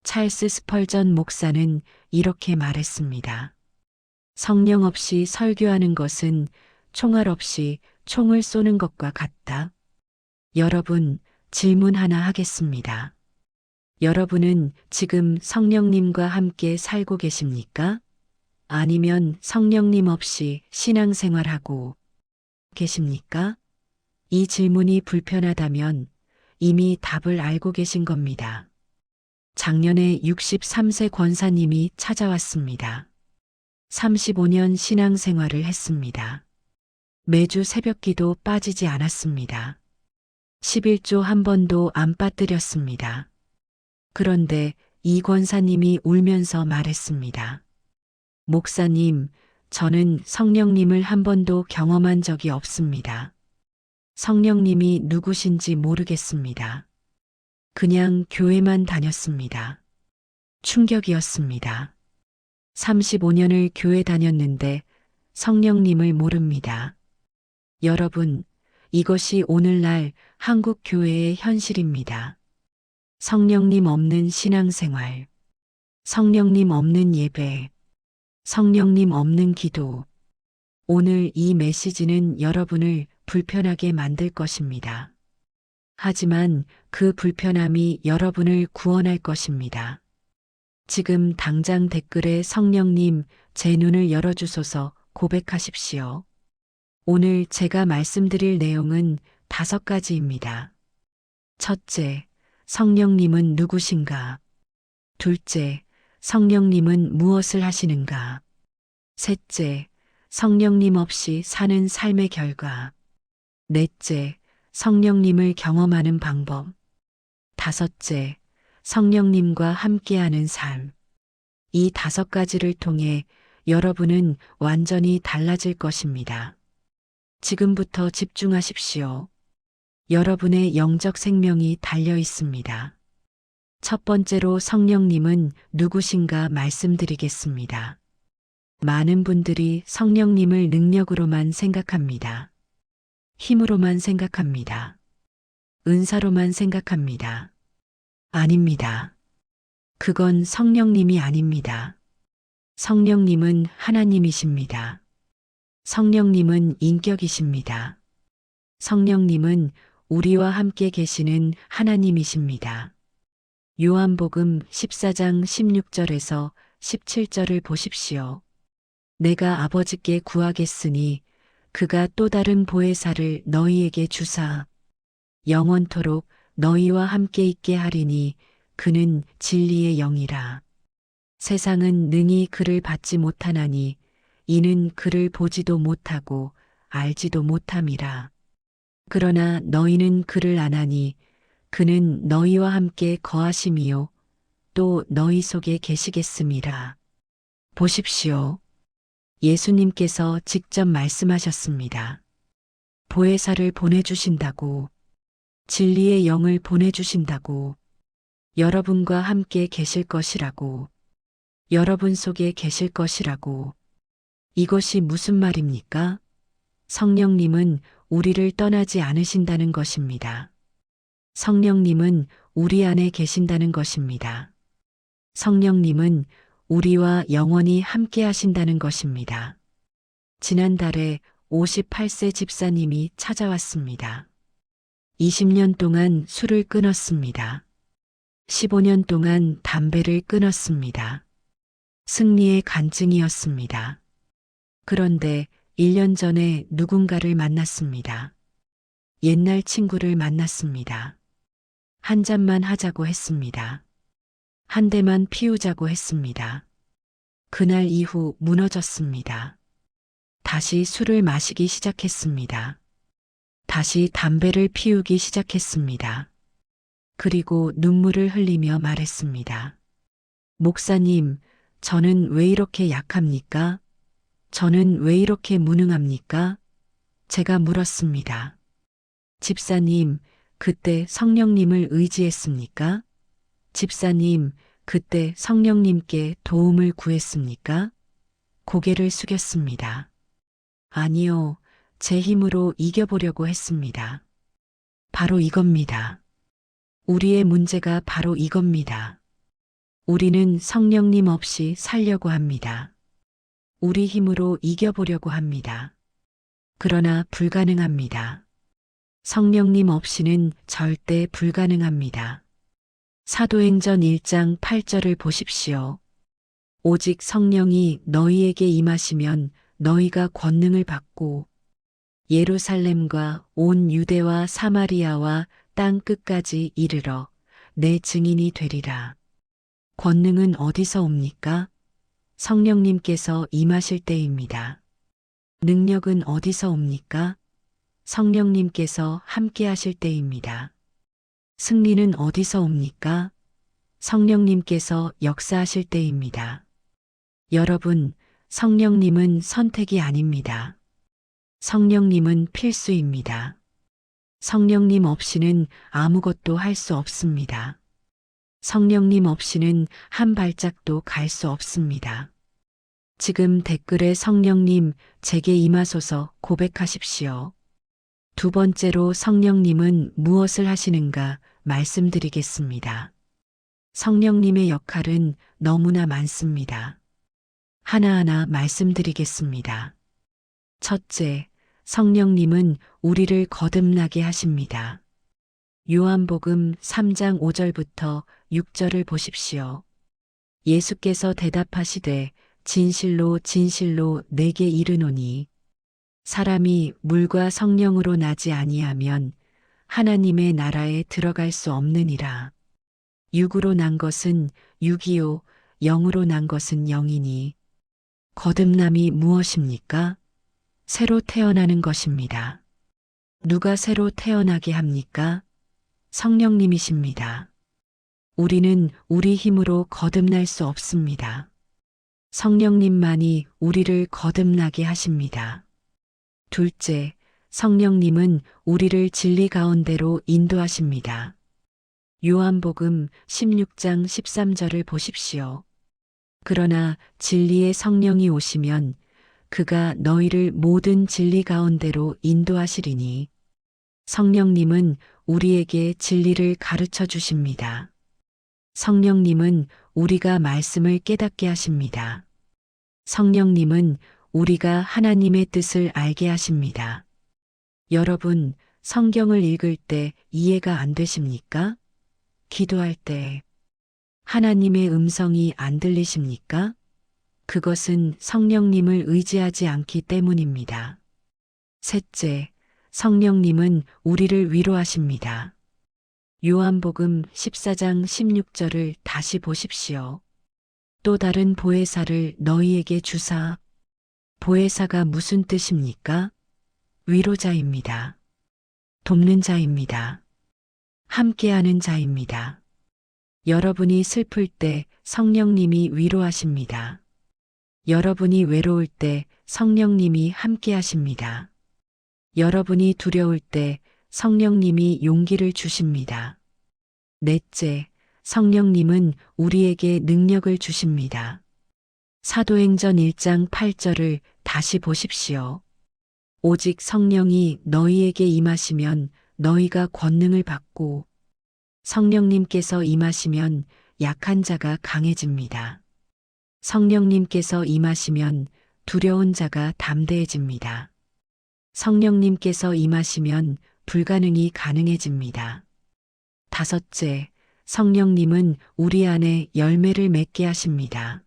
찰스 스펄전 목사는 이렇게 말했습니다. 성령 없이 설교하는 것은 총알 없이 총을 쏘는 것과 같다. 여러분, 질문 하나 하겠습니다. 여러분은 지금 성령님과 함께 살고 계십니까? 아니면 성령님 없이 신앙생활하고 계십니까? 이 질문이 불편하다면 이미 답을 알고 계신 겁니다. 작년에 63세 권사님이 찾아왔습니다. 35년 신앙생활을 했습니다. 매주 새벽기도 빠지지 않았습니다. 11조 한 번도 안 빠뜨렸습니다. 그런데 이 권사님이 울면서 말했습니다. 목사님, 저는 성령님을 한 번도 경험한 적이 없습니다. 성령님이 누구신지 모르겠습니다. 그냥 교회만 다녔습니다. 충격이었습니다. 35년을 교회 다녔는데 성령님을 모릅니다. 여러분, 이것이 오늘날 한국 교회의 현실입니다. 성령님 없는 신앙생활, 성령님 없는 예배, 성령님 없는 기도. 오늘 이 메시지는 여러분을 불편하게 만들 것입니다. 하지만 그 불편함이 여러분을 구원할 것입니다. 지금 당장 댓글에 성령님, 제 눈을 열어주소서 고백하십시오. 오늘 제가 말씀드릴 내용은 5가지입니다. 첫째, 성령님은 누구신가? 둘째, 성령님은 무엇을 하시는가? 셋째, 성령님 없이 사는 삶의 결과. 넷째, 성령님을 경험하는 방법. 다섯째, 성령님과 함께하는 삶. 이 5가지를 통해 여러분은 완전히 달라질 것입니다. 지금부터 집중하십시오. 여러분의 영적 생명이 달려 있습니다. 첫 번째로 성령님은 누구신가 말씀드리겠습니다. 많은 분들이 성령님을 능력으로만 생각합니다. 힘으로만 생각합니다. 은사로만 생각합니다. 아닙니다. 그건 성령님이 아닙니다. 성령님은 하나님이십니다. 성령님은 인격이십니다. 성령님은 우리와 함께 계시는 하나님이십니다. 요한복음 14장 16절에서 17절을 보십시오. 내가 아버지께 구하겠으니 그가 또 다른 보혜사를 너희에게 주사 영원토록 너희와 함께 있게 하리니 그는 진리의 영이라. 세상은 능히 그를 받지 못하나니 이는 그를 보지도 못하고 알지도 못함이라. 그러나 너희는 그를 아나니 그는 너희와 함께 거하심이요 또 너희 속에 계시겠음이라. 보십시오. 예수님께서 직접 말씀하셨습니다. 보혜사를 보내주신다고, 진리의 영을 보내주신다고, 여러분과 함께 계실 것이라고, 여러분 속에 계실 것이라고. 이것이 무슨 말입니까? 성령님은 우리를 떠나지 않으신다는 것입니다. 성령님은 우리 안에 계신다는 것입니다. 성령님은 우리와 영원히 함께 하신다는 것입니다. 지난달에 58세 집사님이 찾아왔습니다. 20년 동안 술을 끊었습니다. 15년 동안 담배를 끊었습니다. 승리의 간증이었습니다. 그런데 1년 전에 누군가를 만났습니다. 옛날 친구를 만났습니다. 한 잔만 하자고 했습니다. 한 대만 피우자고 했습니다. 그날 이후 무너졌습니다. 다시 술을 마시기 시작했습니다. 다시 담배를 피우기 시작했습니다. 그리고 눈물을 흘리며 말했습니다. 목사님, 저는 왜 이렇게 약합니까? 저는 왜 이렇게 무능합니까? 제가 물었습니다. 집사님, 그때 성령님을 의지했습니까? 집사님, 그때 성령님께 도움을 구했습니까? 고개를 숙였습니다. 아니요, 제 힘으로 이겨보려고 했습니다. 바로 이겁니다. 우리의 문제가 바로 이겁니다. 우리는 성령님 없이 살려고 합니다. 우리 힘으로 이겨보려고 합니다. 그러나 불가능합니다. 성령님 없이는 절대 불가능합니다. 사도행전 1장 8절을 보십시오. 오직 성령이 너희에게 임하시면 너희가 권능을 받고 예루살렘과 온 유대와 사마리아와 땅 끝까지 이르러 내 증인이 되리라. 권능은 어디서 옵니까? 성령님께서 임하실 때입니다. 능력은 어디서 옵니까? 성령님께서 함께 하실 때입니다. 승리는 어디서 옵니까? 성령님께서 역사하실 때입니다. 여러분, 성령님은 선택이 아닙니다. 성령님은 필수입니다. 성령님 없이는 아무것도 할 수 없습니다. 성령님 없이는 한 발짝도 갈 수 없습니다. 지금 댓글에 성령님 제게 임하소서 고백하십시오. 두 번째로 성령님은 무엇을 하시는가 말씀드리겠습니다. 성령님의 역할은 너무나 많습니다. 하나하나 말씀드리겠습니다. 첫째, 성령님은 우리를 거듭나게 하십니다. 요한복음 3장 5절부터 6절을 보십시오. 예수께서 대답하시되 진실로 진실로 내게 이르노니 사람이 물과 성령으로 나지 아니하면 하나님의 나라에 들어갈 수 없느니라. 육으로 난 것은 육이요 영으로 난 것은 영이니 거듭남이 무엇입니까? 새로 태어나는 것입니다. 누가 새로 태어나게 합니까? 성령님이십니다. 우리는 우리 힘으로 거듭날 수 없습니다. 성령님만이 우리를 거듭나게 하십니다. 둘째, 성령님은 우리를 진리 가운데로 인도하십니다. 요한복음 16장 13절을 보십시오. 그러나 진리의 성령이 오시면 그가 너희를 모든 진리 가운데로 인도하시리니 성령님은 우리에게 진리를 가르쳐 주십니다. 성령님은 우리가 말씀을 깨닫게 하십니다. 성령님은 우리가 하나님의 뜻을 알게 하십니다. 여러분, 성경을 읽을 때 이해가 안 되십니까? 기도할 때 하나님의 음성이 안 들리십니까? 그것은 성령님을 의지하지 않기 때문입니다. 셋째, 성령님은 우리를 위로하십니다. 요한복음 14장 16절을 다시 보십시오. 또 다른 보혜사를 너희에게 주사. 보혜사가 무슨 뜻입니까? 위로자입니다. 돕는 자입니다. 함께하는 자입니다. 여러분이 슬플 때 성령님이 위로하십니다. 여러분이 외로울 때 성령님이 함께하십니다. 여러분이 두려울 때 성령님이 용기를 주십니다. 넷째, 성령님은 우리에게 능력을 주십니다. 사도행전 1장 8절을 다시 보십시오. 오직 성령이 너희에게 임하시면 너희가 권능을 받고 성령님께서 임하시면 약한 자가 강해집니다. 성령님께서 임하시면 두려운 자가 담대해집니다. 성령님께서 임하시면 불가능이 가능해집니다. 다섯째, 성령님은 우리 안에 열매를 맺게 하십니다.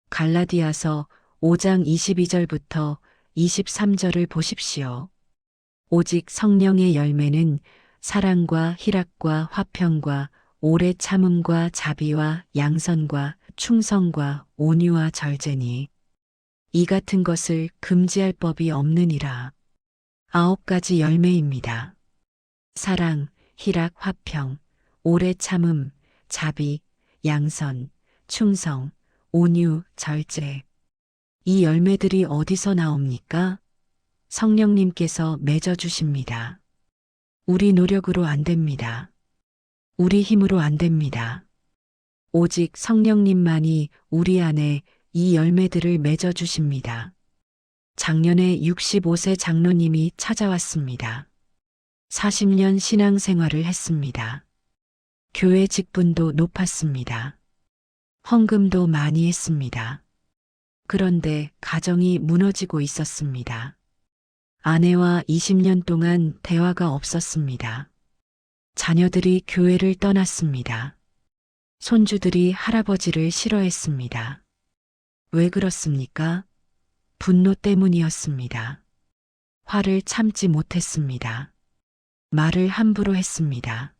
갈라디아서 5장 22절부터 23절을 보십시오. 오직 성령의 열매는 사랑과 희락과 화평과 오래 참음과 자비와 양선과 충성과 온유와 절제니 이 같은 것을 금지할 법이 없느니라. 9가지 열매입니다. 사랑, 희락, 화평, 오래 참음, 자비, 양선, 충성, 온유, 절제. 이 열매들이 어디서 나옵니까? 성령님께서 맺어주십니다. 우리 노력으로 안 됩니다. 우리 힘으로 안 됩니다. 오직 성령님만이 우리 안에 이 열매들을 맺어주십니다. 작년에 65세 장로님이 찾아왔습니다. 40년 신앙생활을 했습니다. 교회 직분도 높았습니다. 헌금도 많이 했습니다. 그런데 가정이 무너지고 있었습니다. 아내와 20년 동안 대화가 없었습니다. 자녀들이 교회를 떠났습니다. 손주들이 할아버지를 싫어했습니다. 왜 그렇습니까? 분노 때문이었습니다. 화를 참지 못했습니다. 말을 함부로 했습니다.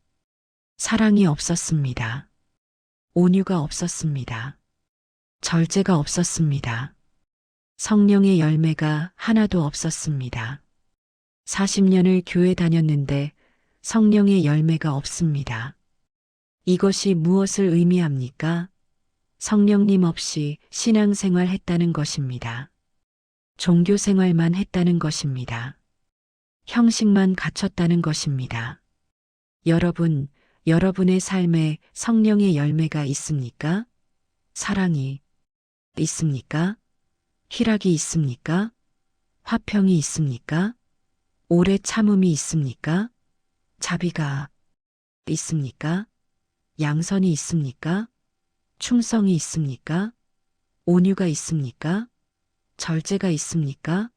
사랑이 없었습니다. 온유가 없었습니다. 절제가 없었습니다. 성령의 열매가 하나도 없었습니다. 40년을 교회 다녔는데 성령의 열매가 없습니다. 이것이 무엇을 의미합니까? 성령님 없이 신앙생활 했다는 것입니다. 종교생활만 했다는 것입니다. 형식만 갖췄다는 것입니다. 여러분, 여러분의 삶에 성령의 열매가 있습니까? 사랑이 있습니까? 희락이 있습니까? 화평이 있습니까? 오래 참음이 있습니까? 자비가 있습니까? 양선이 있습니까? 충성이 있습니까? 온유가 있습니까? 절제가 있습니까?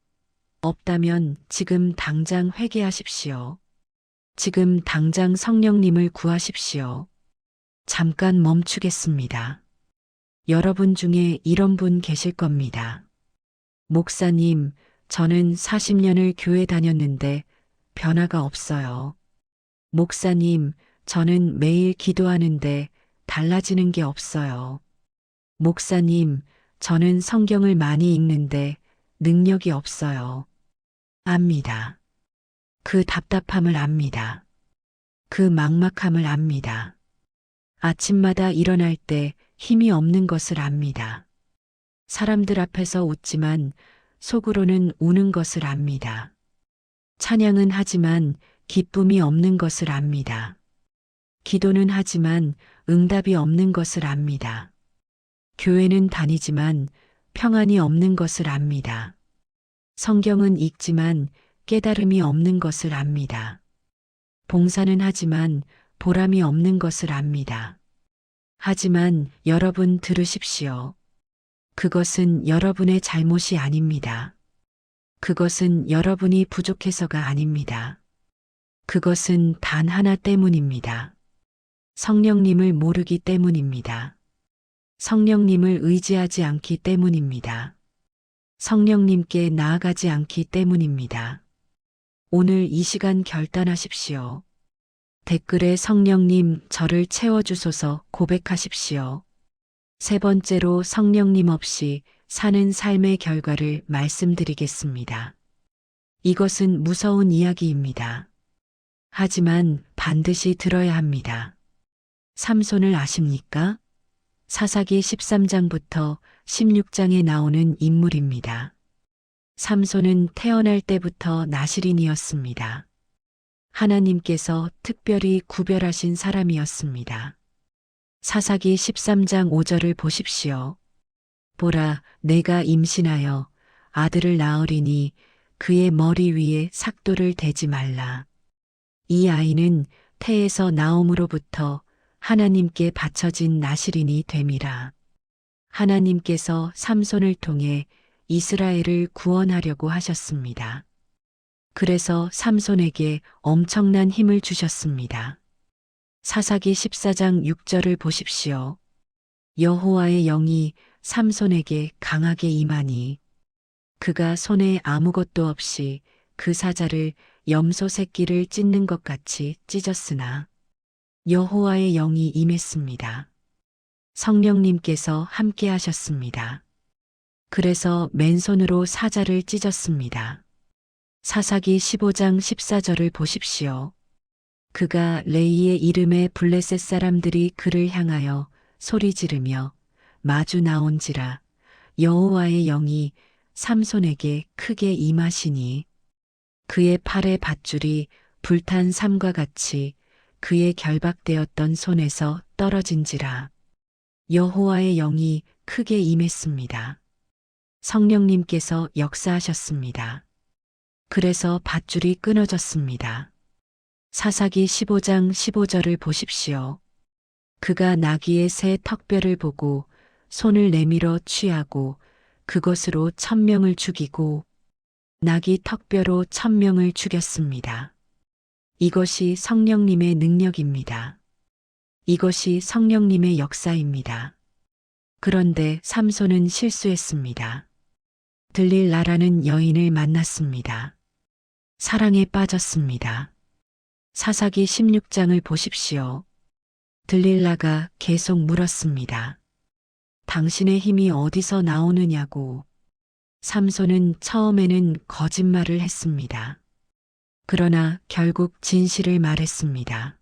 없다면 지금 당장 회개하십시오. 지금 당장 성령님을 구하십시오. 잠깐 멈추겠습니다. 여러분 중에 이런 분 계실 겁니다. 목사님, 저는 40년을 교회 다녔는데 변화가 없어요. 목사님, 저는 매일 기도하는데 달라지는 게 없어요. 목사님, 저는 성경을 많이 읽는데 능력이 없어요. 압니다. 그 답답함을 압니다. 그 막막함을 압니다. 아침마다 일어날 때 힘이 없는 것을 압니다. 사람들 앞에서 웃지만 속으로는 우는 것을 압니다. 찬양은 하지만 기쁨이 없는 것을 압니다. 기도는 하지만 응답이 없는 것을 압니다. 교회는 다니지만 평안이 없는 것을 압니다. 성경은 읽지만 깨달음이 없는 것을 압니다. 봉사는 하지만 보람이 없는 것을 압니다. 하지만 여러분 들으십시오. 그것은 여러분의 잘못이 아닙니다. 그것은 여러분이 부족해서가 아닙니다. 그것은 단 하나 때문입니다. 성령님을 모르기 때문입니다. 성령님을 의지하지 않기 때문입니다. 성령님께 나아가지 않기 때문입니다. 오늘 이 시간 결단하십시오. 댓글에 성령님 저를 채워주소서 고백하십시오. 세 번째로 성령님 없이 사는 삶의 결과를 말씀드리겠습니다. 이것은 무서운 이야기입니다. 하지만 반드시 들어야 합니다. 삼손을 아십니까? 사사기 13장부터 16장에 나오는 인물입니다. 삼손은 태어날 때부터 나실인이었습니다. 하나님께서 특별히 구별하신 사람이었습니다. 사사기 13장 5절을 보십시오. 보라, 내가 임신하여 아들을 낳으리니 그의 머리 위에 삭도를 대지 말라. 이 아이는 태에서 나옴으로부터 하나님께 바쳐진 나실인이 됨이라. 하나님께서 삼손을 통해 이스라엘을 구원하려고 하셨습니다. 그래서 삼손에게 엄청난 힘을 주셨습니다. 사사기 14장 6절을 보십시오. 여호와의 영이 삼손에게 강하게 임하니 그가 손에 아무것도 없이 그 사자를 염소 새끼를 찢는 것 같이 찢었으나 여호와의 영이 임했습니다. 성령님께서 함께 하셨습니다. 그래서 맨손으로 사자를 찢었습니다. 사사기 15장 14절을 보십시오. 그가 레이의 이름에 블레셋 사람들이 그를 향하여 소리 지르며 마주 나온지라 여호와의 영이 삼손에게 크게 임하시니 그의 팔의 밧줄이 불탄 삼과 같이 그의 결박되었던 손에서 떨어진지라. 여호와의 영이 크게 임했습니다. 성령님께서 역사하셨습니다. 그래서 밧줄이 끊어졌습니다. 사사기 15장 15절을 보십시오. 그가 나귀의 새 턱뼈를 보고 손을 내밀어 취하고 그것으로 1000명을 죽이고 나귀 턱뼈로 1000명을 죽였습니다. 이것이 성령님의 능력입니다. 이것이 성령님의 역사입니다. 그런데 삼손은 실수했습니다. 들릴라라는 여인을 만났습니다. 사랑에 빠졌습니다. 사사기 16장을 보십시오. 들릴라가 계속 물었습니다. 당신의 힘이 어디서 나오느냐고. 삼손은 처음에는 거짓말을 했습니다. 그러나 결국 진실을 말했습니다.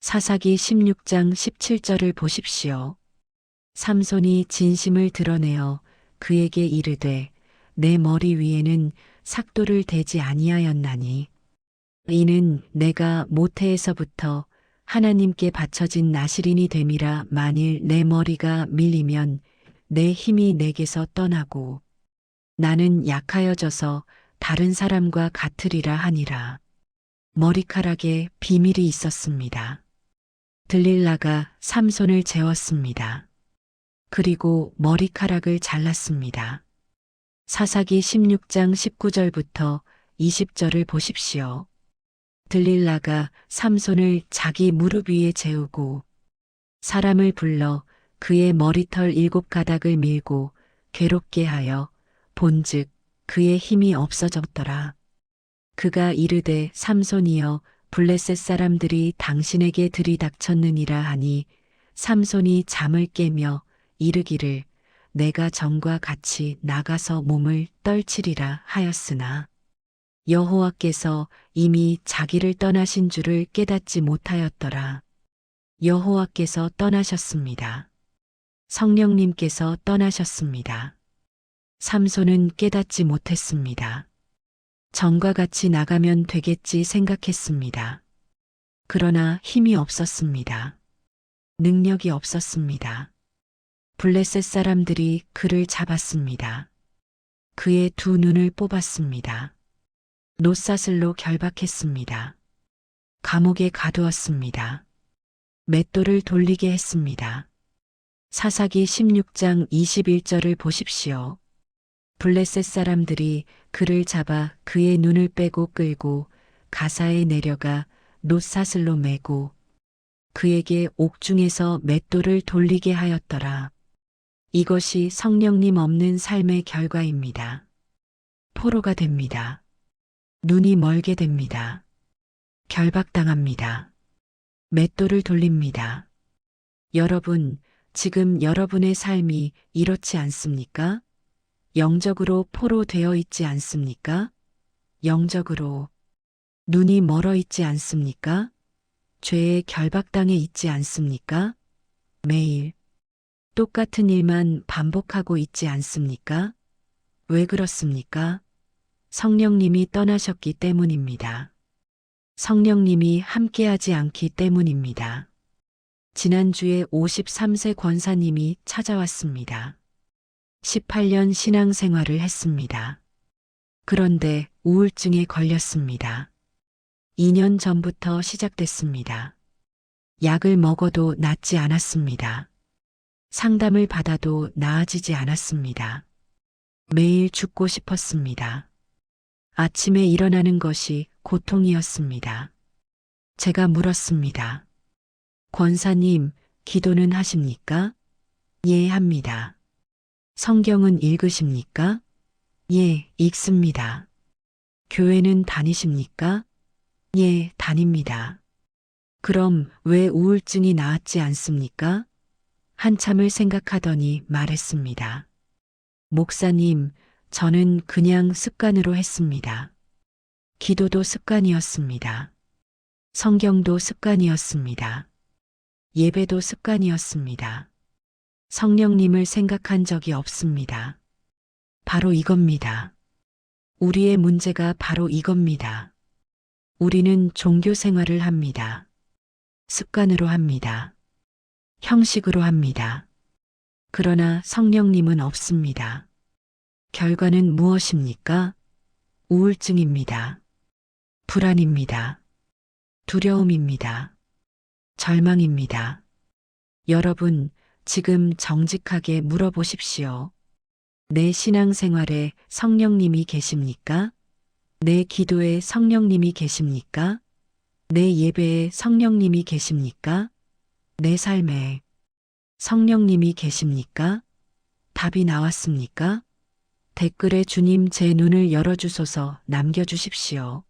사사기 16장 17절을 보십시오. 삼손이 진심을 드러내어 그에게 이르되 내 머리 위에는 삭도를 대지 아니하였나니 이는 내가 모태에서부터 하나님께 바쳐진 나실인이 됨이라. 만일 내 머리가 밀리면 내 힘이 내게서 떠나고 나는 약하여져서 다른 사람과 같으리라 하니라. 머리카락에 비밀이 있었습니다. 들릴라가 삼손을 재웠습니다. 그리고 머리카락을 잘랐습니다. 사사기 16장 19절부터 20절을 보십시오. 들릴라가 삼손을 자기 무릎 위에 재우고 사람을 불러 그의 머리털 7가닥을 밀고 괴롭게 하여 본즉 그의 힘이 없어졌더라. 그가 이르되 삼손이여 블레셋 사람들이 당신에게 들이닥쳤느니라 하니 삼손이 잠을 깨며 이르기를 내가 전과 같이 나가서 몸을 떨치리라 하였으나 여호와께서 이미 자기를 떠나신 줄을 깨닫지 못하였더라. 여호와께서 떠나셨습니다. 성령님께서 떠나셨습니다. 삼손은 깨닫지 못했습니다. 전과 같이 나가면 되겠지 생각했습니다. 그러나 힘이 없었습니다. 능력이 없었습니다. 블레셋 사람들이 그를 잡았습니다. 그의 두 눈을 뽑았습니다. 놋사슬로 결박했습니다. 감옥에 가두었습니다. 맷돌을 돌리게 했습니다. 사사기 16장 21절을 보십시오. 블레셋 사람들이 그를 잡아 그의 눈을 빼고 끌고 가사에 내려가 놋사슬로 매고 그에게 옥중에서 맷돌을 돌리게 하였더라. 이것이 성령님 없는 삶의 결과입니다. 포로가 됩니다. 눈이 멀게 됩니다. 결박당합니다. 맷돌을 돌립니다. 여러분, 지금 여러분의 삶이 이렇지 않습니까? 영적으로 포로 되어 있지 않습니까? 영적으로 눈이 멀어 있지 않습니까? 죄에 결박당해 있지 않습니까? 매일 똑같은 일만 반복하고 있지 않습니까? 왜 그렇습니까? 성령님이 떠나셨기 때문입니다. 성령님이 함께하지 않기 때문입니다. 지난주에 53세 권사님이 찾아왔습니다. 18년 신앙생활을 했습니다. 그런데 우울증에 걸렸습니다. 2년 전부터 시작됐습니다. 약을 먹어도 낫지 않았습니다. 상담을 받아도 나아지지 않았습니다. 매일 죽고 싶었습니다. 아침에 일어나는 것이 고통이었습니다. 제가 물었습니다. 권사님, 기도는 하십니까? 예, 합니다. 성경은 읽으십니까? 예, 읽습니다. 교회는 다니십니까? 예, 다닙니다. 그럼 왜 우울증이 나았지 않습니까? 한참을 생각하더니 말했습니다. 목사님, 저는 그냥 습관으로 했습니다. 기도도 습관이었습니다. 성경도 습관이었습니다. 예배도 습관이었습니다. 성령님을 생각한 적이 없습니다. 바로 이겁니다. 우리의 문제가 바로 이겁니다. 우리는 종교 생활을 합니다. 습관으로 합니다. 형식으로 합니다. 그러나 성령님은 없습니다. 결과는 무엇입니까? 우울증입니다. 불안입니다. 두려움입니다. 절망입니다. 여러분, 지금 정직하게 물어보십시오. 내 신앙생활에 성령님이 계십니까? 내 기도에 성령님이 계십니까? 내 예배에 성령님이 계십니까? 내 삶에 성령님이 계십니까? 답이 나왔습니까? 댓글에 주님 제 눈을 열어주소서 남겨주십시오.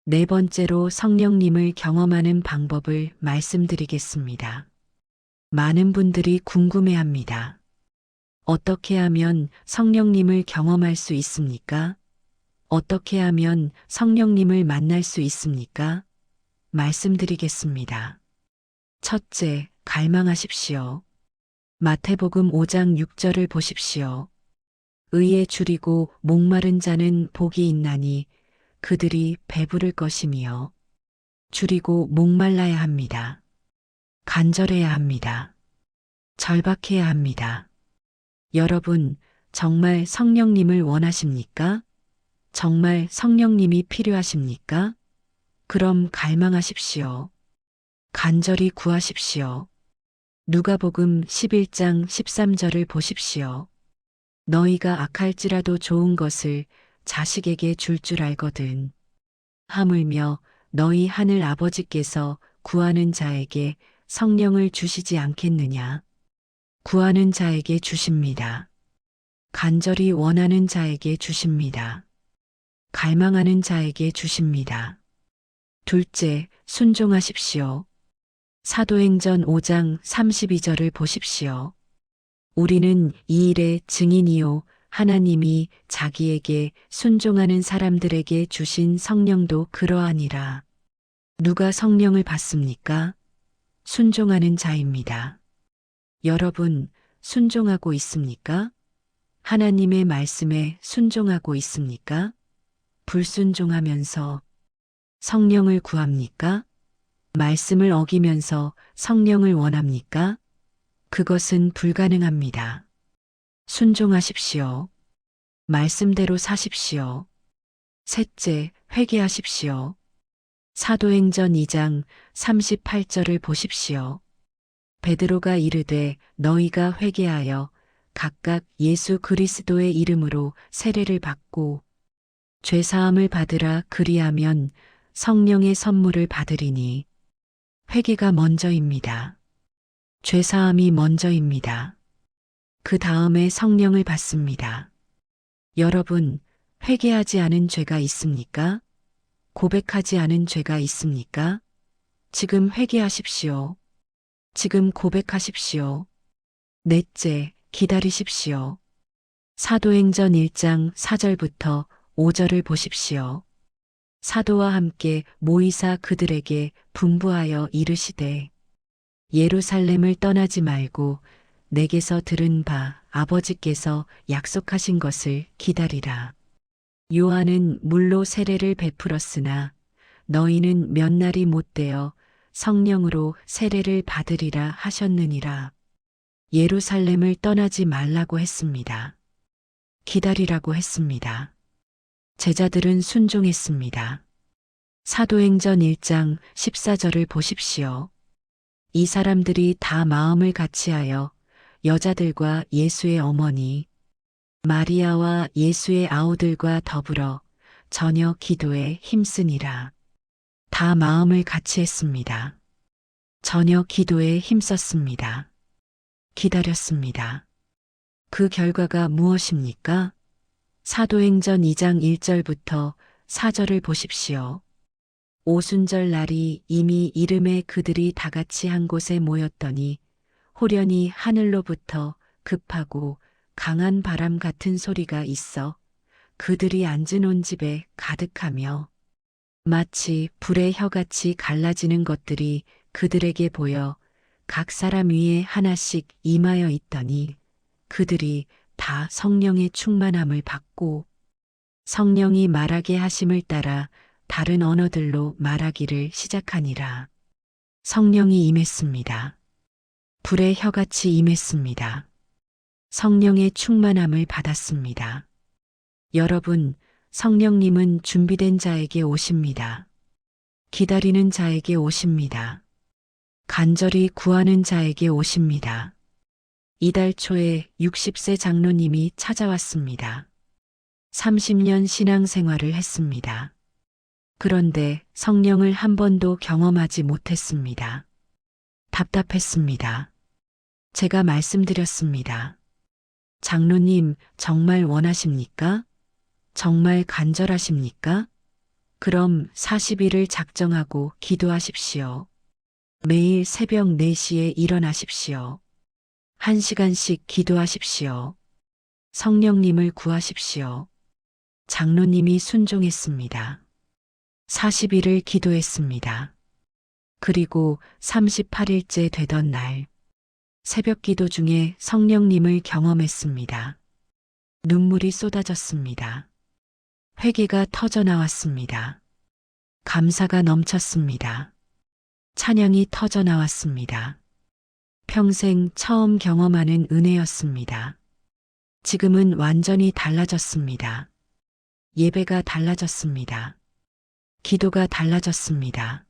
네 번째로 성령님을 경험하는 방법을 말씀드리겠습니다. 많은 분들이 궁금해합니다. 어떻게 하면 성령님을 경험할 수 있습니까? 어떻게 하면 성령님을 만날 수 있습니까? 말씀드리겠습니다. 첫째, 갈망하십시오. 마태복음 5장 6절을 보십시오. 의에 줄이고 목마른 자는 복이 있나니 그들이 배부를 것이며, 줄이고 목말라야 합니다. 간절해야 합니다. 절박해야 합니다. 여러분, 정말 성령님을 원하십니까? 정말 성령님이 필요하십니까? 그럼 갈망하십시오. 간절히 구하십시오. 누가복음 11장 13절을 보십시오. 너희가 악할지라도 좋은 것을 자식에게 줄 줄 알거든. 하물며 너희 하늘 아버지께서 구하는 자에게 성령을 주시지 않겠느냐. 구하는 자에게 주십니다. 간절히 원하는 자에게 주십니다. 갈망하는 자에게 주십니다. 둘째, 순종하십시오. 사도행전 5장 32절을 보십시오. 우리는 이 일의 증인이요 하나님이 자기에게 순종하는 사람들에게 주신 성령도 그러하니라. 누가 성령을 받습니까? 순종하는 자입니다. 여러분, 순종하고 있습니까? 하나님의 말씀에 순종하고 있습니까? 불순종하면서 성령을 구합니까? 말씀을 어기면서 성령을 원합니까? 그것은 불가능합니다. 순종하십시오. 말씀대로 사십시오. 셋째, 회개하십시오. 사도행전 2장 38절을 보십시오. 베드로가 이르되 너희가 회개하여 각각 예수 그리스도의 이름으로 세례를 받고 죄사함을 받으라 그리하면 성령의 선물을 받으리니. 회개가 먼저입니다. 죄사함이 먼저입니다. 그 다음에 성령을 받습니다. 여러분, 회개하지 않은 죄가 있습니까? 고백하지 않은 죄가 있습니까? 지금 회개하십시오. 지금 고백하십시오. 넷째, 기다리십시오. 사도행전 1장 4절부터 5절을 보십시오. 사도와 함께 모이사 그들에게 분부하여 이르시되 예루살렘을 떠나지 말고 내게서 들은 바 아버지께서 약속하신 것을 기다리라. 요한은 물로 세례를 베풀었으나 너희는 몇 날이 못되어 성령으로 세례를 받으리라 하셨느니라. 예루살렘을 떠나지 말라고 했습니다. 기다리라고 했습니다. 제자들은 순종했습니다. 사도행전 1장 14절을 보십시오. 이 사람들이 다 마음을 같이하여 여자들과 예수의 어머니 마리아와 예수의 아우들과 더불어 저녁 기도에 힘쓰니라. 다 마음을 같이 했습니다. 저녁 기도에 힘썼습니다. 기다렸습니다. 그 결과가 무엇입니까? 사도행전 2장 1절부터 4절을 보십시오. 오순절 날이 이미 이름에 그들이 다 같이 한 곳에 모였더니 호련히 하늘로부터 급하고 강한 바람 같은 소리가 있어 그들이 앉은 온 집에 가득하며 마치 불의 혀같이 갈라지는 것들이 그들에게 보여 각 사람 위에 하나씩 임하여 있더니 그들이 다 성령의 충만함을 받고 성령이 말하게 하심을 따라 다른 언어들로 말하기를 시작하니라. 성령이 임했습니다. 불의 혀같이 임했습니다. 성령의 충만함을 받았습니다. 여러분, 성령님은 준비된 자에게 오십니다. 기다리는 자에게 오십니다. 간절히 구하는 자에게 오십니다. 이달 초에 60세 장로님이 찾아왔습니다. 30년 신앙생활을 했습니다. 그런데 성령을 한 번도 경험하지 못했습니다. 답답했습니다. 제가 말씀드렸습니다. 장로님, 정말 원하십니까? 정말 간절하십니까? 그럼 40일을 작정하고 기도하십시오. 매일 새벽 4시에 일어나십시오. 1시간씩 기도하십시오. 성령님을 구하십시오. 장로님이 순종했습니다. 40일을 기도했습니다. 그리고 38일째 되던 날, 새벽 기도 중에 성령님을 경험했습니다. 눈물이 쏟아졌습니다. 회개가 터져 나왔습니다. 감사가 넘쳤습니다. 찬양이 터져 나왔습니다. 평생 처음 경험하는 은혜였습니다. 지금은 완전히 달라졌습니다. 예배가 달라졌습니다. 기도가 달라졌습니다.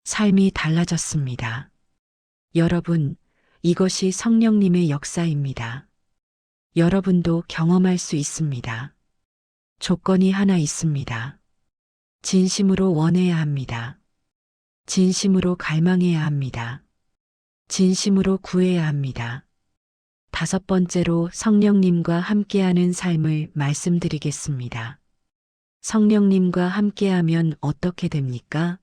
삶이 달라졌습니다. 여러분, 이것이 성령님의 역사입니다. 여러분도 경험할 수 있습니다. 조건이 하나 있습니다. 진심으로 원해야 합니다. 진심으로 갈망해야 합니다. 진심으로 구해야 합니다. 5번째로 성령님과 함께하는 삶을 말씀드리겠습니다. 성령님과 함께하면 어떻게 됩니까?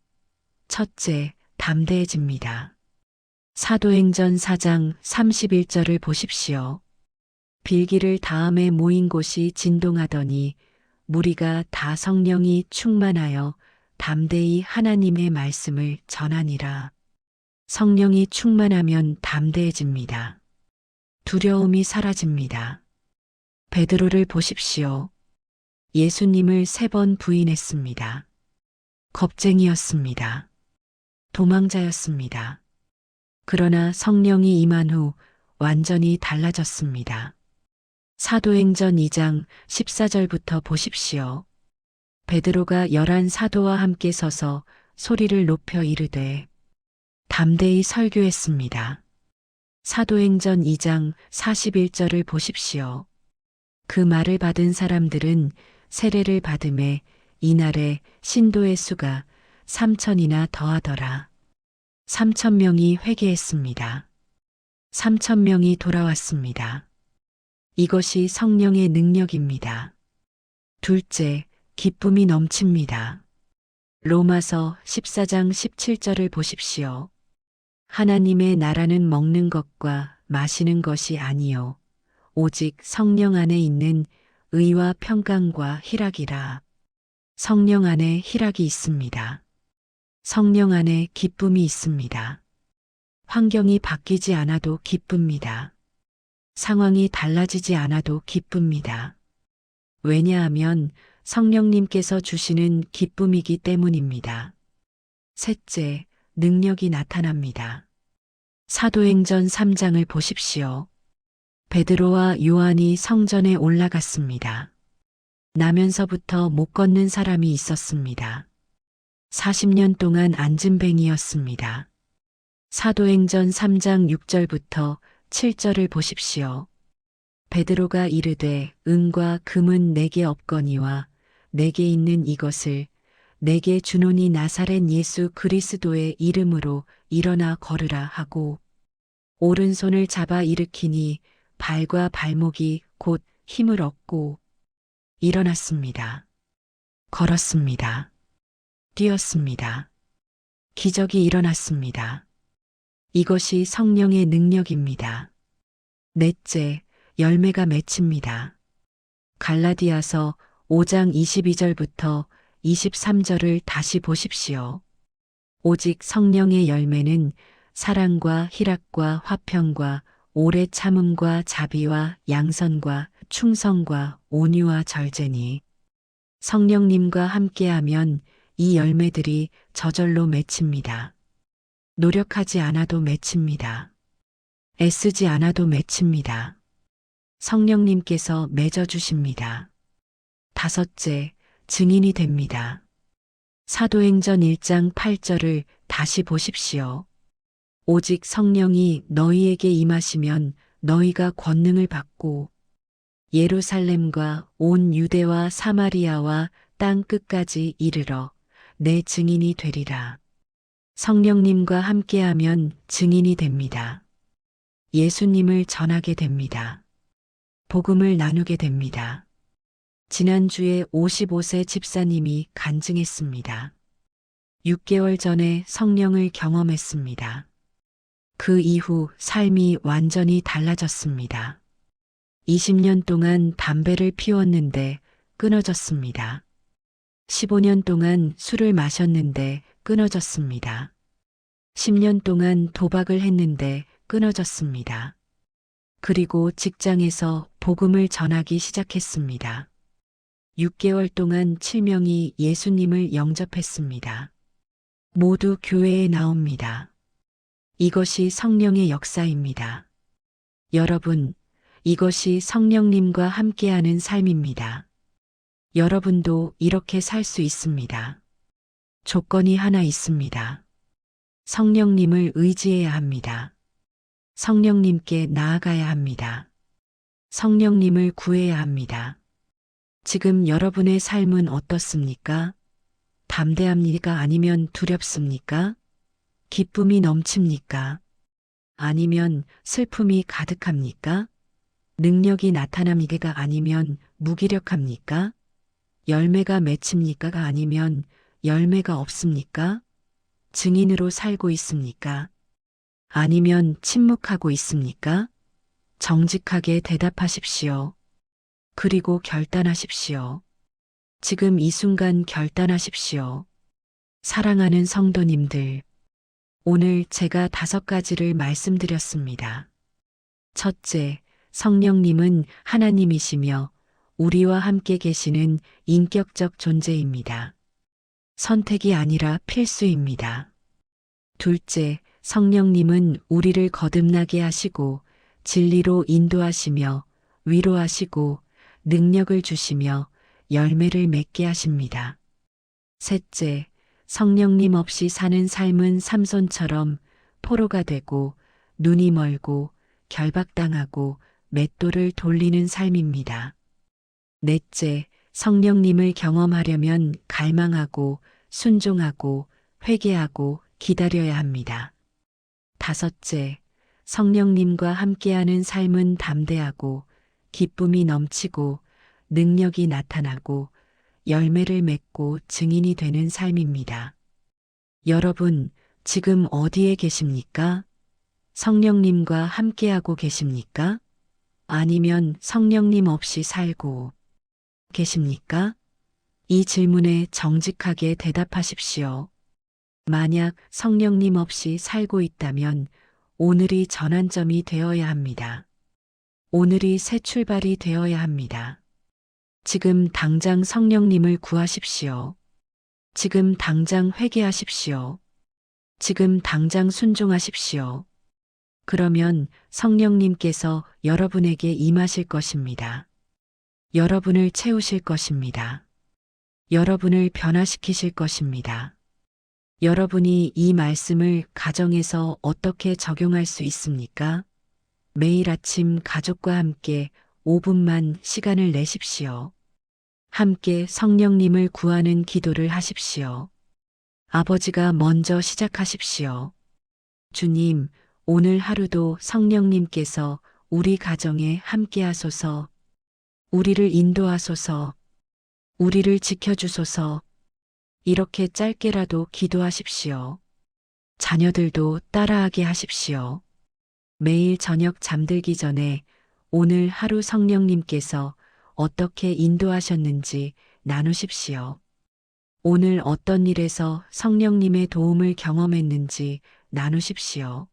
첫째, 담대해집니다. 사도행전 4장 31절을 보십시오. 빌기를 다음에 모인 곳이 진동하더니 무리가 다 성령이 충만하여 담대히 하나님의 말씀을 전하니라. 성령이 충만하면 담대해집니다. 두려움이 사라집니다. 베드로를 보십시오. 예수님을 3번 부인했습니다. 겁쟁이였습니다. 도망자였습니다. 그러나 성령이 임한 후 완전히 달라졌습니다. 사도행전 2장 14절부터 보십시오. 베드로가 11 사도와 함께 서서 소리를 높여 이르되 담대히 설교했습니다. 사도행전 2장 41절을 보십시오. 그 말을 받은 사람들은 세례를 받음에 이날에 신도의 수가 3,000이나 더하더라. 3,000명이 회개했습니다. 3,000명이 돌아왔습니다. 이것이 성령의 능력입니다. 둘째, 기쁨이 넘칩니다. 로마서 14장 17절을 보십시오. 하나님의 나라는 먹는 것과 마시는 것이 아니요 오직 성령 안에 있는 의와 평강과 희락이라. 성령 안에 희락이 있습니다. 성령 안에 기쁨이 있습니다. 환경이 바뀌지 않아도 기쁩니다. 상황이 달라지지 않아도 기쁩니다. 왜냐하면 성령님께서 주시는 기쁨이기 때문입니다. 셋째, 능력이 나타납니다. 사도행전 3장을 보십시오. 베드로와 요한이 성전에 올라갔습니다. 나면서부터 못 걷는 사람이 있었습니다. 40년 동안 앉은뱅이였습니다. 사도행전 3장 6절부터 7절을 보십시오. 베드로가 이르되 은과 금은 내게 없거니와 내게 있는 이것을 내게 주노니 나사렛 예수 그리스도의 이름으로 일어나 걸으라 하고 오른손을 잡아 일으키니 발과 발목이 곧 힘을 얻고 일어났습니다. 걸었습니다. 뛰었습니다. 기적이 일어났습니다. 이것이 성령의 능력입니다. 넷째, 열매가 맺힙니다. 갈라디아서 5장 22절부터 23절을 다시 보십시오. 오직 성령의 열매는 사랑과 희락과 화평과 오래 참음과 자비와 양선과 충성과 온유와 절제니 성령님과 함께하면 이 열매들이 저절로 맺힙니다. 노력하지 않아도 맺힙니다. 애쓰지 않아도 맺힙니다. 성령님께서 맺어주십니다. 다섯째, 증인이 됩니다. 사도행전 1장 8절을 다시 보십시오. 오직 성령이 너희에게 임하시면 너희가 권능을 받고 예루살렘과 온 유대와 사마리아와 땅 끝까지 이르러 내 증인이 되리라. 성령님과 함께하면 증인이 됩니다. 예수님을 전하게 됩니다. 복음을 나누게 됩니다. 지난주에 55세 집사님이 간증했습니다. 6개월 전에 성령을 경험했습니다. 그 이후 삶이 완전히 달라졌습니다. 20년 동안 담배를 피웠는데 끊어졌습니다. 15년 동안 술을 마셨는데 끊어졌습니다. 10년 동안 도박을 했는데 끊어졌습니다. 그리고 직장에서 복음을 전하기 시작했습니다. 6개월 동안 7명이 예수님을 영접했습니다. 모두 교회에 나옵니다. 이것이 성령의 역사입니다. 여러분, 이것이 성령님과 함께하는 삶입니다. 여러분도 이렇게 살 수 있습니다. 조건이 하나 있습니다. 성령님을 의지해야 합니다. 성령님께 나아가야 합니다. 성령님을 구해야 합니다. 지금 여러분의 삶은 어떻습니까? 담대합니까? 아니면 두렵습니까? 기쁨이 넘칩니까? 아니면 슬픔이 가득합니까? 능력이 나타납니까? 아니면 무기력합니까? 열매가 맺힙니까? 아니면 열매가 없습니까? 증인으로 살고 있습니까? 아니면 침묵하고 있습니까? 정직하게 대답하십시오. 그리고 결단하십시오. 지금 이 순간 결단하십시오. 사랑하는 성도님들, 오늘 제가 5가지를 말씀드렸습니다. 첫째, 성령님은 하나님이시며 우리와 함께 계시는 인격적 존재입니다. 선택이 아니라 필수입니다. 둘째, 성령님은 우리를 거듭나게 하시고 진리로 인도하시며 위로하시고 능력을 주시며 열매를 맺게 하십니다. 셋째, 성령님 없이 사는 삶은 삼손처럼 포로가 되고 눈이 멀고 결박당하고 맷돌을 돌리는 삶입니다. 넷째, 성령님을 경험하려면 갈망하고 순종하고 회개하고 기다려야 합니다. 다섯째, 성령님과 함께하는 삶은 담대하고 기쁨이 넘치고 능력이 나타나고 열매를 맺고 증인이 되는 삶입니다. 여러분, 지금 어디에 계십니까? 성령님과 함께하고 계십니까? 아니면 성령님 없이 살고 계십니까? 이 질문에 정직하게 대답하십시오. 만약 성령님 없이 살고 있다면 오늘이 전환점이 되어야 합니다. 오늘이 새 출발이 되어야 합니다. 지금 당장 성령님을 구하십시오. 지금 당장 회개하십시오. 지금 당장 순종하십시오. 그러면 성령님께서 여러분에게 임하실 것입니다. 여러분을 채우실 것입니다. 여러분을 변화시키실 것입니다. 여러분이 이 말씀을 가정에서 어떻게 적용할 수 있습니까? 매일 아침 가족과 함께 5분만 시간을 내십시오. 함께 성령님을 구하는 기도를 하십시오. 아버지가 먼저 시작하십시오. 주님, 오늘 하루도 성령님께서 우리 가정에 함께 하소서, 우리를 인도하소서, 우리를 지켜주소서. 이렇게 짧게라도 기도하십시오. 자녀들도 따라하게 하십시오. 매일 저녁 잠들기 전에 오늘 하루 성령님께서 어떻게 인도하셨는지 나누십시오. 오늘 어떤 일에서 성령님의 도움을 경험했는지 나누십시오.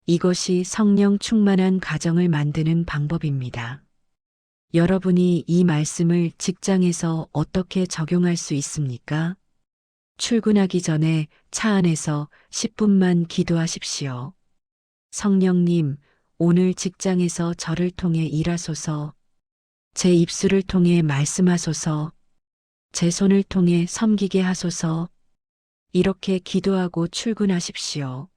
이것이 성령 충만한 가정을 만드는 방법입니다. 여러분이 이 말씀을 직장에서 어떻게 적용할 수 있습니까? 출근하기 전에 차 안에서 10분만 기도하십시오. 성령님, 오늘 직장에서 저를 통해 일하소서, 제 입술을 통해 말씀하소서, 제 손을 통해 섬기게 하소서. 이렇게 기도하고 출근하십시오.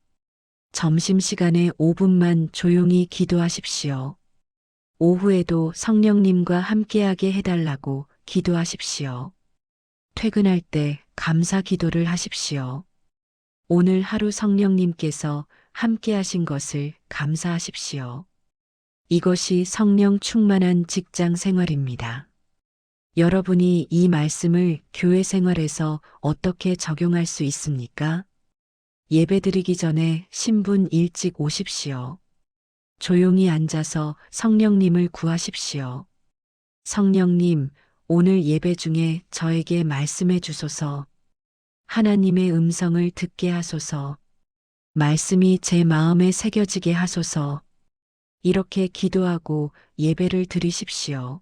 점심시간에 5분만 조용히 기도하십시오. 오후에도 성령님과 함께하게 해달라고 기도하십시오. 퇴근할 때 감사 기도를 하십시오. 오늘 하루 성령님께서 함께하신 것을 감사하십시오. 이것이 성령 충만한 직장 생활입니다. 여러분이 이 말씀을 교회 생활에서 어떻게 적용할 수 있습니까? 예배드리기 전에 신분 일찍 오십시오. 조용히 앉아서 성령님을 구하십시오. 성령님, 오늘 예배 중에 저에게 말씀해 주소서. 하나님의 음성을 듣게 하소서. 말씀이 제 마음에 새겨지게 하소서. 이렇게 기도하고 예배를 드리십시오.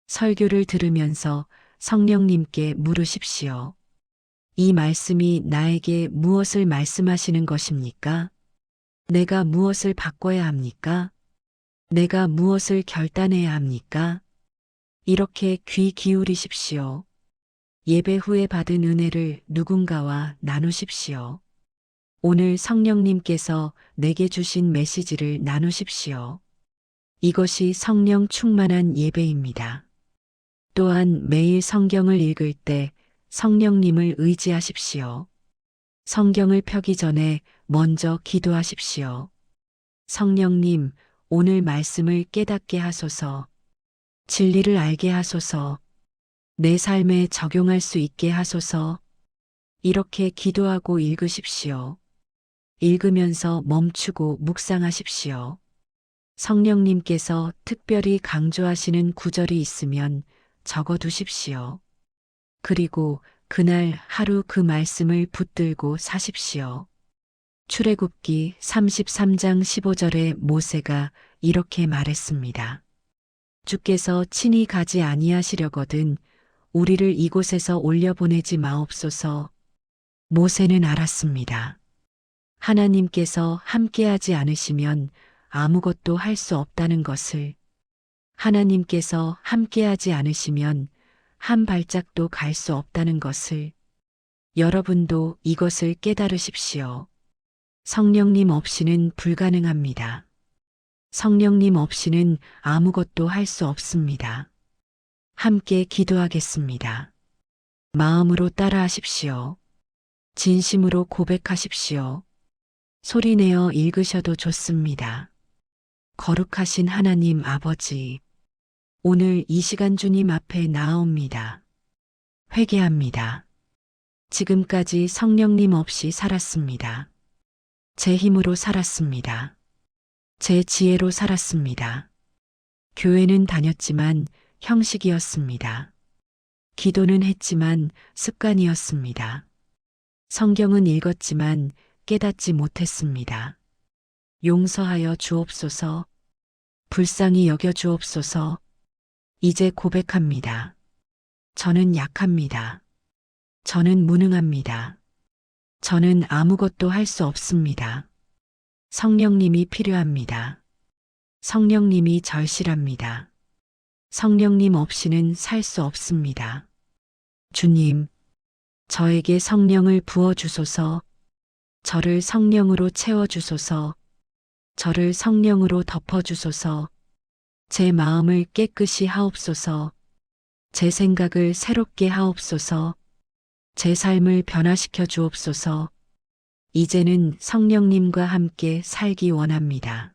설교를 들으면서 성령님께 물으십시오. 이 말씀이 나에게 무엇을 말씀하시는 것입니까? 내가 무엇을 바꿔야 합니까? 내가 무엇을 결단해야 합니까? 이렇게 귀 기울이십시오. 예배 후에 받은 은혜를 누군가와 나누십시오. 오늘 성령님께서 내게 주신 메시지를 나누십시오. 이것이 성령 충만한 예배입니다. 또한 매일 성경을 읽을 때 성령님을 의지하십시오. 성경을 펴기 전에 먼저 기도하십시오. 성령님, 오늘 말씀을 깨닫게 하소서. 진리를 알게 하소서. 내 삶에 적용할 수 있게 하소서. 이렇게 기도하고 읽으십시오. 읽으면서 멈추고 묵상하십시오. 성령님께서 특별히 강조하시는 구절이 있으면 적어 두십시오. 그리고 그날 하루 그 말씀을 붙들고 사십시오. 출애굽기 33장 15절에 모세가 이렇게 말했습니다. 주께서 친히 가지 아니하시려거든 우리를 이곳에서 올려보내지 마옵소서. 모세는 알았습니다. 하나님께서 함께하지 않으시면 아무것도 할 수 없다는 것을, 하나님께서 함께하지 않으시면 한 발짝도 갈 수 없다는 것을, 여러분도 이것을 깨달으십시오. 성령님 없이는 불가능합니다. 성령님 없이는 아무것도 할 수 없습니다. 함께 기도하겠습니다. 마음으로 따라하십시오. 진심으로 고백하십시오. 소리내어 읽으셔도 좋습니다. 거룩하신 하나님 아버지, 오늘 이 시간 주님 앞에 나아옵니다. 회개합니다. 지금까지 성령님 없이 살았습니다. 제 힘으로 살았습니다. 제 지혜로 살았습니다. 교회는 다녔지만 형식이었습니다. 기도는 했지만 습관이었습니다. 성경은 읽었지만 깨닫지 못했습니다. 용서하여 주옵소서. 불쌍히 여겨 주옵소서. 이제 고백합니다. 저는 약합니다. 저는 무능합니다. 저는 아무것도 할 수 없습니다. 성령님이 필요합니다. 성령님이 절실합니다. 성령님 없이는 살 수 없습니다. 주님, 저에게 성령을 부어주소서. 저를 성령으로 채워주소서. 저를 성령으로 덮어주소서. 제 마음을 깨끗이 하옵소서. 제 생각을 새롭게 하옵소서. 제 삶을 변화시켜 주옵소서. 이제는 성령님과 함께 살기 원합니다.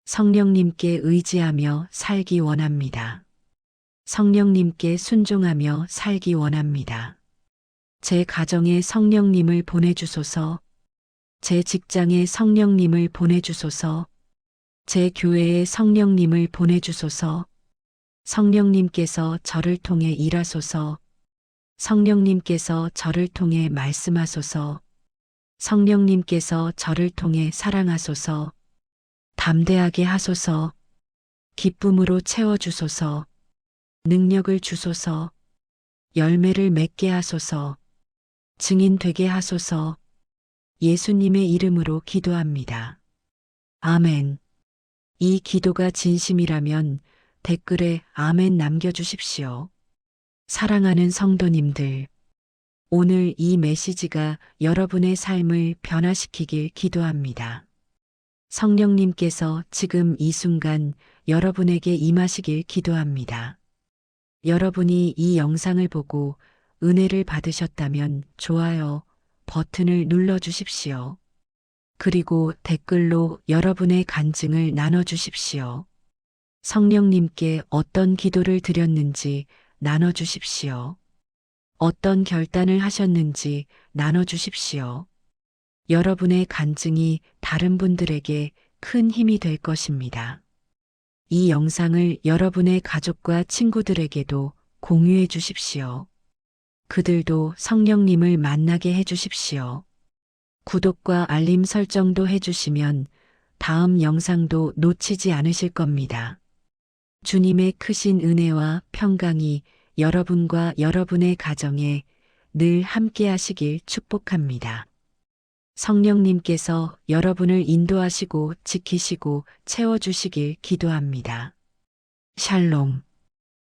성령님께 의지하며 살기 원합니다. 성령님께 순종하며 살기 원합니다. 제 가정에 성령님을 보내주소서. 제 직장에 성령님을 보내주소서. 제 교회에 성령님을 보내주소서. 성령님께서 저를 통해 일하소서. 성령님께서 저를 통해 말씀하소서. 성령님께서 저를 통해 사랑하소서. 담대하게 하소서. 기쁨으로 채워주소서. 능력을 주소서. 열매를 맺게 하소서. 증인 되게 하소서. 예수님의 이름으로 기도합니다. 아멘. 이 기도가 진심이라면 댓글에 아멘 남겨주십시오. 사랑하는 성도님들, 오늘 이 메시지가 여러분의 삶을 변화시키길 기도합니다. 성령님께서 지금 이 순간 여러분에게 임하시길 기도합니다. 여러분이 이 영상을 보고 은혜를 받으셨다면 좋아요 버튼을 눌러 주십시오. 그리고 댓글로 여러분의 간증을 나눠 주십시오. 성령님께 어떤 기도를 드렸는지 나눠 주십시오. 어떤 결단을 하셨는지 나눠 주십시오. 여러분의 간증이 다른 분들에게 큰 힘이 될 것입니다. 이 영상을 여러분의 가족과 친구들에게도 공유해 주십시오. 그들도 성령님을 만나게 해 주십시오. 구독과 알림 설정도 해 주시면 다음 영상도 놓치지 않으실 겁니다. 주님의 크신 은혜와 평강이 여러분과 여러분의 가정에 늘 함께 하시길 축복합니다. 성령님께서 여러분을 인도하시고 지키시고 채워주시길 기도합니다. 샬롬.